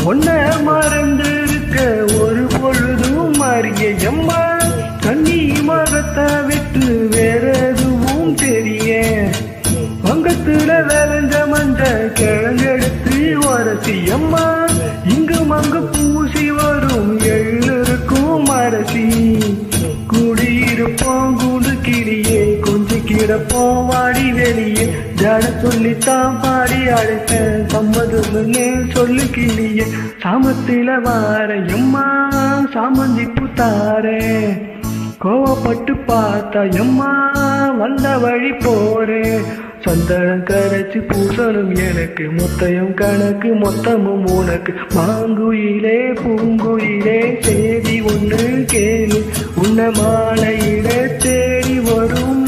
ஒன்ன மறந்திருக்க ஒரு பொழுதும் மாறிய எம்மா கண்ணி மரத்தை விட்டு வேற எதுவும் தெரிய வங்கத்துல விளைஞ்ச மஞ்ச கிழங்கெடுத்து வரசி அம்மா இங்கும் அங்கு பூசி வரும் எள்ளிருக்கும் அரசி குடியிருப்போம் கூடு கிளியே கொஞ்சம் கிடப்போம் வாடி வெளியே ஜட சொல்லித்தான் பாடி அழைத்த சம்மதுன்னு சொல்லு கிளியே சாமத்தில வார எம்மா சாமந்தி புத்தாரே கோவப்பட்டு பார்த்தா எம்மா வந்த வழி போறேன் சந்தனம் கரைச்சு பூசணும் எனக்கு மொத்தையும் கணக்கு மொத்தமும் உனக்கு மாங்குயிலே பூங்குயிலே செய்தி ஒன்று கேளு உன்ன மாலையிட தேடி வரும்